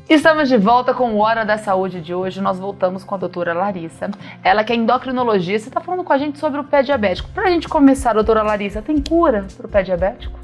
Estamos de volta com o Hora da Saúde de hoje. Nós voltamos com a doutora Larissa. Ela que é endocrinologista, está falando com a gente sobre o pé diabético. Para a gente começar, doutora Larissa, tem cura para o pé diabético?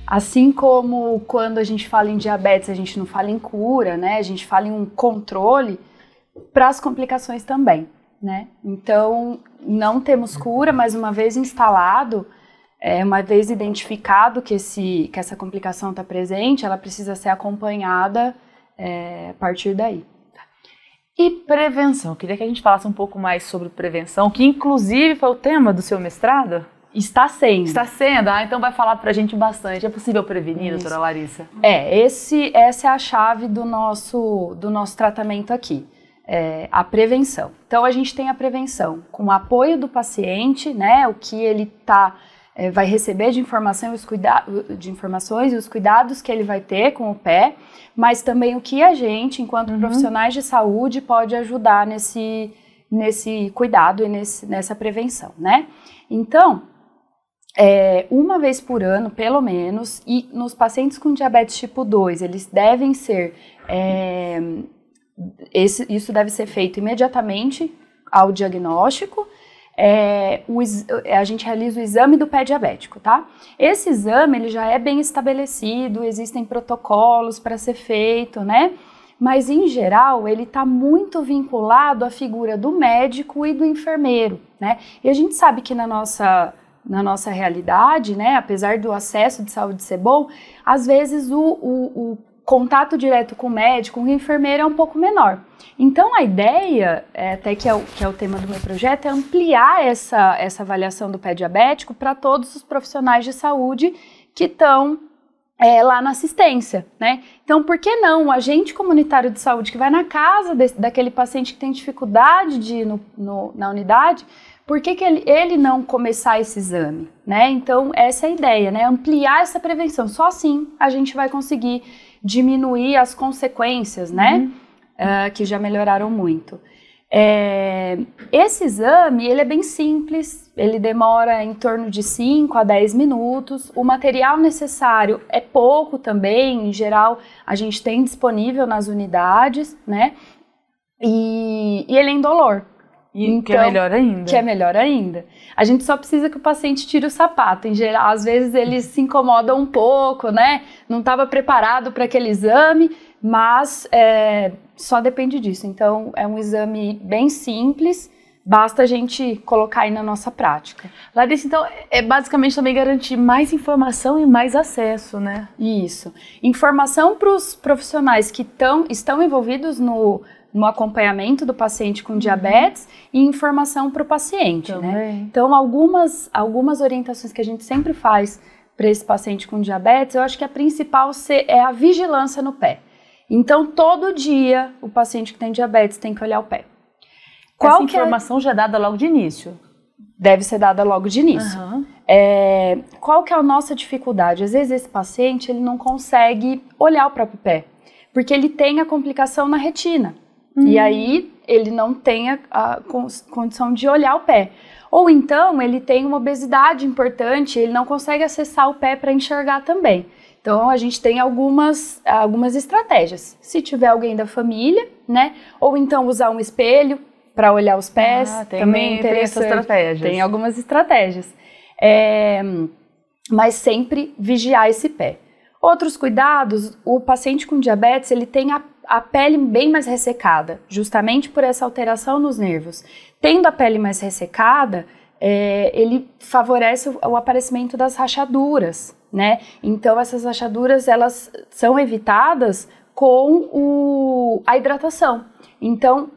Assim como quando a gente fala em diabetes, a gente não fala em cura, né? A gente fala em um controle para as complicações também, né? Então, não temos cura, mas uma vez instalado, uma vez identificado que essa complicação está presente, ela precisa ser acompanhada a partir daí. E prevenção? Eu queria que a gente falasse um pouco mais sobre prevenção, que inclusive foi o tema do seu mestrado. Está sendo. Está sendo? Então vai falar pra gente bastante. É possível prevenir, doutora Larissa? Essa é a chave do nosso tratamento aqui, a prevenção. Então a gente tem a prevenção com o apoio do paciente, né, o que ele vai receber de informações e os cuidados que ele vai ter com o pé, mas também o que a gente, enquanto profissionais de saúde, pode ajudar nesse cuidado e nessa prevenção, né? Então, uma vez por ano, pelo menos, e nos pacientes com diabetes tipo 2, eles devem ser, isso deve ser feito imediatamente ao diagnóstico. A gente realiza o exame do pé diabético, tá? Esse exame, ele já é bem estabelecido, existem protocolos para ser feito, né? Mas, em geral, ele está muito vinculado à figura do médico e do enfermeiro, né? E a gente sabe que na nossa realidade, né, apesar do acesso de saúde ser bom, às vezes o contato direto com o médico, com o enfermeiro é um pouco menor. Então a ideia, até que é o tema do meu projeto, é ampliar essa avaliação do pé diabético para todos os profissionais de saúde que estão lá na assistência, né? Então por que não o agente comunitário de saúde que vai na casa daquele paciente que tem dificuldade de ir na unidade, por que ele não começar esse exame, né? Então essa é a ideia, né? Ampliar essa prevenção, só assim a gente vai conseguir diminuir as consequências, né? Que já melhoraram muito. Esse exame, ele é bem simples, ele demora em torno de 5 a 10 minutos, o material necessário é pouco também, em geral a gente tem disponível nas unidades, né? E ele é indolor. Então, que é melhor ainda. Que é melhor ainda. A gente só precisa que o paciente tire o sapato. Em geral, às vezes ele se incomoda um pouco, né? Não estava preparado para aquele exame, mas só depende disso. Então, é um exame bem simples, basta a gente colocar aí na nossa prática. Larissa, então, é basicamente também garantir mais informação e mais acesso, né? Isso. Informação para os profissionais que estão envolvidos no acompanhamento do paciente com diabetes e informação para o paciente, né? Então, algumas orientações que a gente sempre faz para esse paciente com diabetes, eu acho que a principal é a vigilância no pé. Então, todo dia, o paciente que tem diabetes tem que olhar o pé. Essa informação já é dada logo de início? Deve ser dada logo de início. Qual que é a nossa dificuldade? Às vezes, esse paciente ele não consegue olhar o próprio pé, porque ele tem a complicação na retina. E aí, ele não tem a condição de olhar o pé. Ou então, ele tem uma obesidade importante, ele não consegue acessar o pé para enxergar também. Então, a gente tem algumas estratégias. Se tiver alguém da família, né? Ou então usar um espelho para olhar os pés. Também tem essas estratégias. Tem algumas estratégias. Mas sempre vigiar esse pé. Outros cuidados, o paciente com diabetes, ele tem a pele bem mais ressecada, justamente por essa alteração nos nervos. Tendo a pele mais ressecada, ele favorece o aparecimento das rachaduras, né? Então, essas rachaduras, elas são evitadas com a hidratação. Então,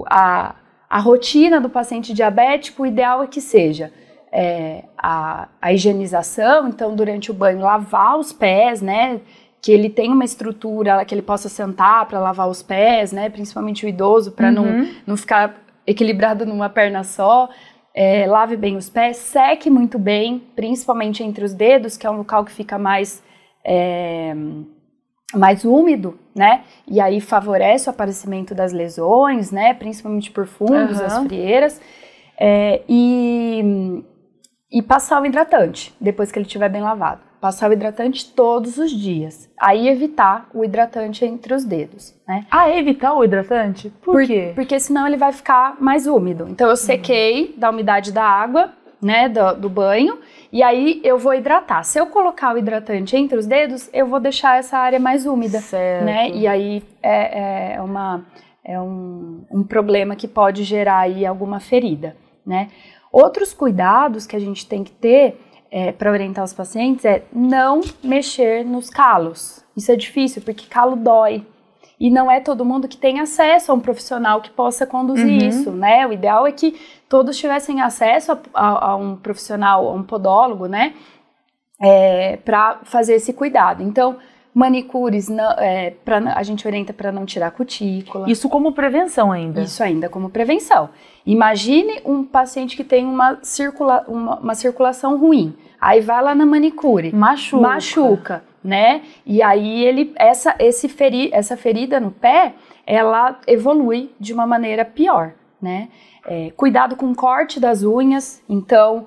a rotina do paciente diabético, o ideal é que seja a higienização, então, durante o banho, lavar os pés, né? Que ele tenha uma estrutura, que ele possa sentar para lavar os pés, né? Principalmente o idoso, para não ficar equilibrado numa perna só. Lave bem os pés, seque muito bem, principalmente entre os dedos, que é um local que fica mais úmido, né? E aí favorece o aparecimento das lesões, né? Principalmente por fungos, as frieiras. E passar o hidratante, depois que ele estiver bem lavado. Passar o hidratante todos os dias. Aí evitar o hidratante entre os dedos, né? Evitar o hidratante? Por quê? Porque senão ele vai ficar mais úmido. Então eu sequei da umidade da água, né, do banho, e aí eu vou hidratar. Se eu colocar o hidratante entre os dedos, eu vou deixar essa área mais úmida, certo, né? E aí é um problema que pode gerar aí alguma ferida, né? Outros cuidados que a gente tem que ter para orientar os pacientes é não mexer nos calos. Isso é difícil porque calo dói. E não é todo mundo que tem acesso a um profissional que possa conduzir isso, né? O ideal é que todos tivessem acesso a um profissional, a um podólogo, né? Para fazer esse cuidado. Então, manicures, a gente orienta para não tirar cutícula. Isso como prevenção ainda? Isso ainda como prevenção. Imagine um paciente que tem uma circulação ruim. Aí vai lá na manicure. Machuca, né? E aí essa ferida no pé, ela evolui de uma maneira pior, né? Cuidado com o corte das unhas. Então,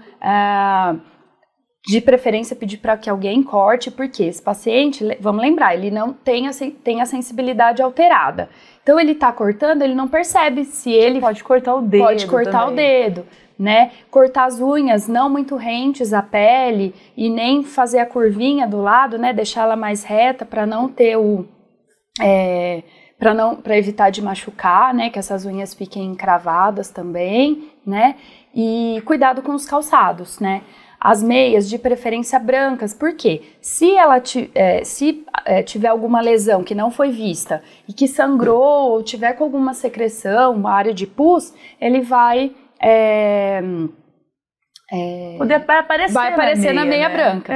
de preferência pedir para que alguém corte, porque esse paciente, vamos lembrar, ele não tem a sensibilidade alterada. Então ele está cortando, ele não percebe se ele pode cortar o dedo. Pode cortar o dedo, né? Cortar as unhas não muito rentes à pele e nem fazer a curvinha do lado, né? Deixar ela mais reta para não ter para evitar de machucar, né? Que essas unhas fiquem encravadas também, né? E cuidado com os calçados, né? As meias, de preferência brancas, por quê? Se ela tiver alguma lesão que não foi vista e que sangrou ou tiver com alguma secreção, uma área de pus, ele vai aparecer na meia, né? Branca.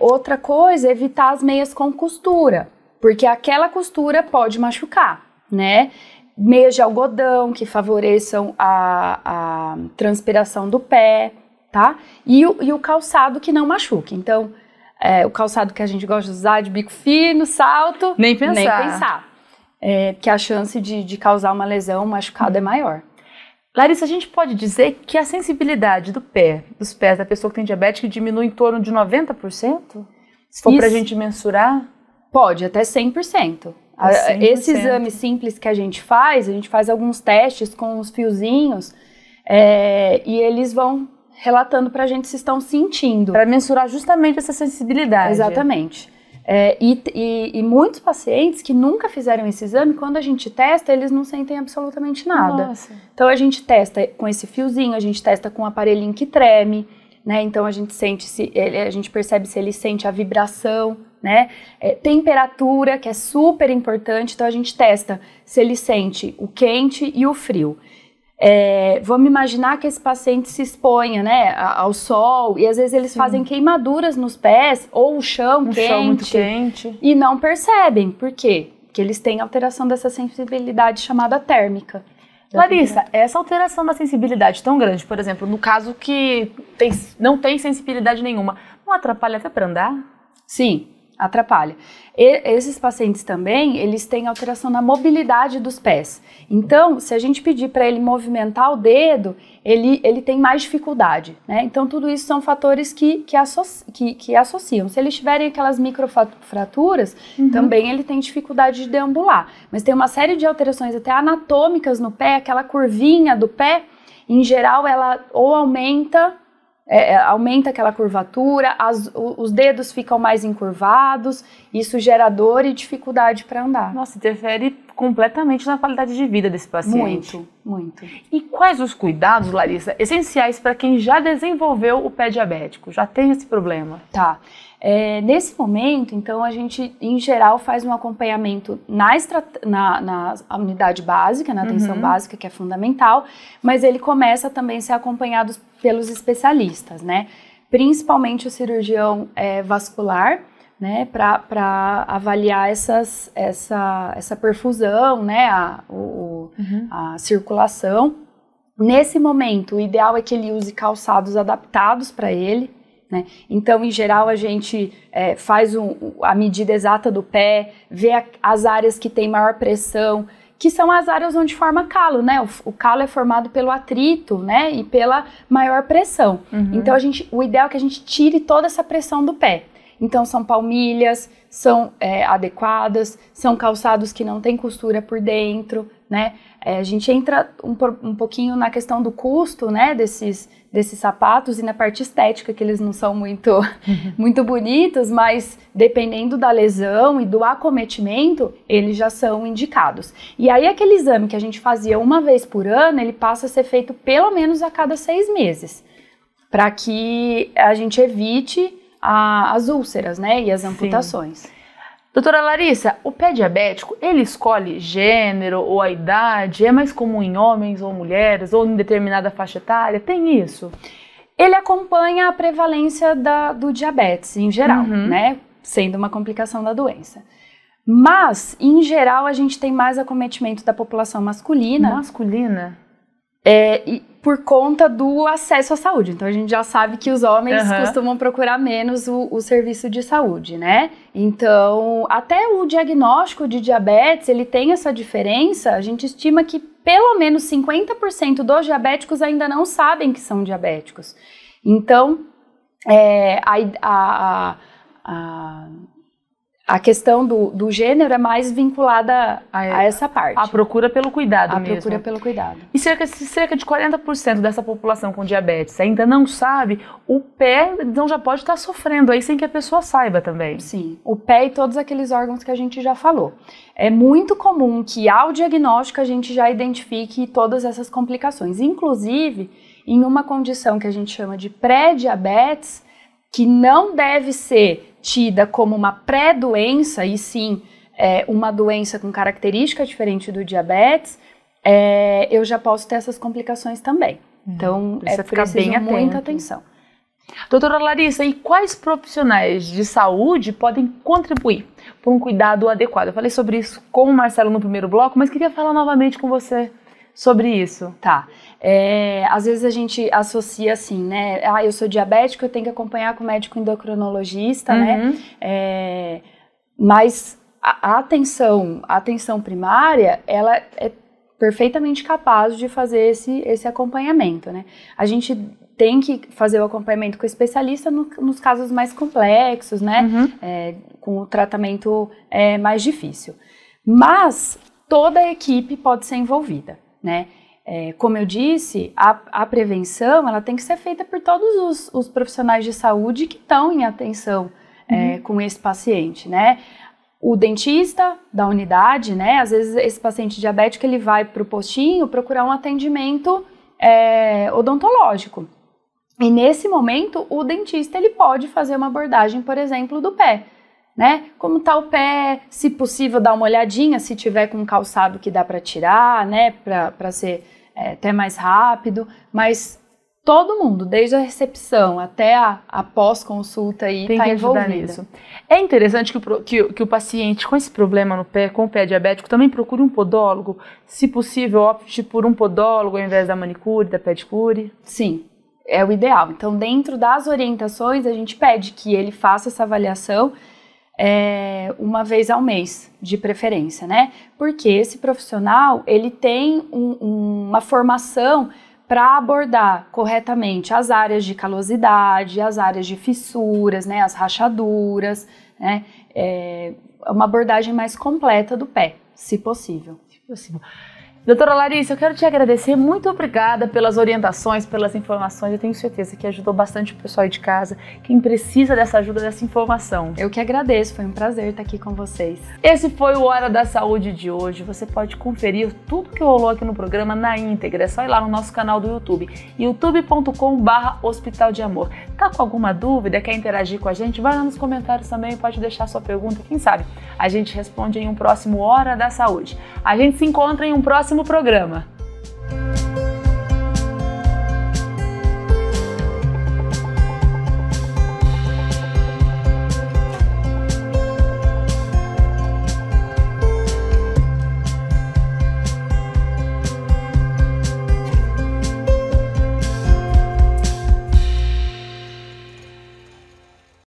Outra coisa é evitar as meias com costura, porque aquela costura pode machucar, né? Meias de algodão que favoreçam a transpiração do pé, tá? E o calçado que não machuque. Então, o calçado que a gente gosta de usar, de bico fino, salto... Nem pensar. Porque a chance de causar uma lesão, um machucado é maior. Larissa, a gente pode dizer que a sensibilidade dos pés da pessoa que tem diabetes diminui em torno de 90%? Se for pra gente mensurar? Pode, até 100%. Esse exame simples que a gente faz alguns testes com os fiozinhos e eles vão relatando pra gente se estão sentindo. Para mensurar justamente essa sensibilidade. Exatamente. E muitos pacientes que nunca fizeram esse exame, quando a gente testa, eles não sentem absolutamente nada. Nossa. Então a gente testa com esse fiozinho, a gente testa com um aparelhinho que treme, né? Então a gente percebe se ele sente a vibração, né? Temperatura, que é super importante, então a gente testa se ele sente o quente e o frio. Vamos imaginar que esse paciente se exponha, né, ao sol e às vezes eles fazem queimaduras nos pés ou o chão muito quente e não percebem. Por quê? Porque eles têm alteração dessa sensibilidade chamada térmica. Larissa, essa alteração da sensibilidade tão grande, por exemplo, no caso que não tem sensibilidade nenhuma, não atrapalha até para andar? Sim, atrapalha. Esses pacientes também, eles têm alteração na mobilidade dos pés. Então, se a gente pedir para ele movimentar o dedo, ele tem mais dificuldade, né? Então, tudo isso são fatores que associam. Se eles tiverem aquelas microfraturas, também ele tem dificuldade de deambular. Mas tem uma série de alterações até anatômicas no pé, aquela curvinha do pé, em geral, ela ou aumenta aquela curvatura, os dedos ficam mais encurvados, isso gera dor e dificuldade para andar. Nossa, interfere completamente na qualidade de vida desse paciente. Muito, muito. E quais os cuidados, Larissa, essenciais para quem já desenvolveu o pé diabético, já tem esse problema? Tá. Nesse momento, então, a gente, em geral, faz um acompanhamento na unidade básica, na atenção básica, que é fundamental, mas ele começa também a ser acompanhado pelos especialistas, né? Principalmente o cirurgião vascular, né? Para avaliar essa perfusão, né? A circulação. Nesse momento, o ideal é que ele use calçados adaptados para ele, né? Então, em geral, a gente faz a medida exata do pé, vê as áreas que tem maior pressão que são as áreas onde forma calo, né? O calo é formado pelo atrito, né? E pela maior pressão. Então, o ideal é que a gente tire toda essa pressão do pé. Então, são palmilhas, são adequadas, são calçados que não tem costura por dentro, né? A gente entra um pouquinho na questão do custo, né, desses sapatos e na parte estética, que eles não são muito bonitos, mas dependendo da lesão e do acometimento, eles já são indicados. E aí aquele exame que a gente fazia uma vez por ano, ele passa a ser feito pelo menos a cada 6 meses, para que a gente evite as úlceras, né, e as amputações. Sim. Doutora Larissa, o pé diabético, ele escolhe gênero ou a idade? É mais comum em homens ou mulheres ou em determinada faixa etária? Tem isso? Ele acompanha a prevalência do diabetes em geral, né? Sendo uma complicação da doença. Mas, em geral, a gente tem mais acometimento da população masculina. Masculina? E por conta do acesso à saúde. Então, a gente já sabe que os homens costumam procurar menos o serviço de saúde, né? Então, até o diagnóstico de diabetes, ele tem essa diferença. A gente estima que pelo menos 50% dos diabéticos ainda não sabem que são diabéticos. Então, a questão do gênero é mais vinculada a essa parte. A procura pelo cuidado mesmo. A procura pelo cuidado. E cerca de 40% dessa população com diabetes ainda não sabe, o pé então já pode estar sofrendo aí sem que a pessoa saiba também. Sim, o pé e todos aqueles órgãos que a gente já falou. É muito comum que ao diagnóstico a gente já identifique todas essas complicações. Inclusive, em uma condição que a gente chama de pré-diabetes, que não deve ser tida como uma pré-doença, e sim uma doença com característica diferente do diabetes, eu já posso ter essas complicações também. Então, preciso muita atenção. Doutora Larissa, e quais profissionais de saúde podem contribuir para um cuidado adequado? Eu falei sobre isso com o Marcelo no primeiro bloco, mas queria falar novamente com você sobre isso. Tá. Às vezes a gente associa assim, né? Eu sou diabético, eu tenho que acompanhar com o médico endocrinologista, né? Mas a atenção primária, ela é perfeitamente capaz de fazer esse acompanhamento, né? A gente tem que fazer o acompanhamento com o especialista nos casos mais complexos, né? Com o tratamento mais difícil. Mas toda a equipe pode ser envolvida, né? Como eu disse, a prevenção ela tem que ser feita por todos os profissionais de saúde que estão em atenção com esse paciente, né? O dentista da unidade, né? Às vezes esse paciente diabético ele vai para o postinho procurar um atendimento odontológico. E nesse momento o dentista ele pode fazer uma abordagem, por exemplo, do pé. Né? Como tá o pé, se possível dar uma olhadinha, se tiver com um calçado que dá para tirar, né, para ser até mais rápido, mas todo mundo, desde a recepção até a pós-consulta aí tá envolvido nisso. É interessante que o paciente com esse problema no pé, com o pé diabético, também procure um podólogo, se possível opte por um podólogo ao invés da manicure, da pedicure. Sim, é o ideal. Então, dentro das orientações, a gente pede que ele faça essa avaliação uma vez ao mês, de preferência, né? Porque esse profissional, ele tem uma formação para abordar corretamente as áreas de calosidade, as áreas de fissuras, né? As rachaduras, né? Uma abordagem mais completa do pé, se possível. Doutora Larissa, eu quero te agradecer, muito obrigada pelas orientações, pelas informações, eu tenho certeza que ajudou bastante o pessoal aí de casa, quem precisa dessa ajuda, dessa informação. Eu que agradeço, foi um prazer estar aqui com vocês. Esse foi o Hora da Saúde de hoje, você pode conferir tudo que rolou aqui no programa na íntegra, é só ir lá no nosso canal do YouTube, youtube.com/Hospital de Amor. Tá com alguma dúvida, quer interagir com a gente? Vai lá nos comentários também, pode deixar sua pergunta, quem sabe a gente responde em um próximo Hora da Saúde. A gente se encontra em um próximo programa.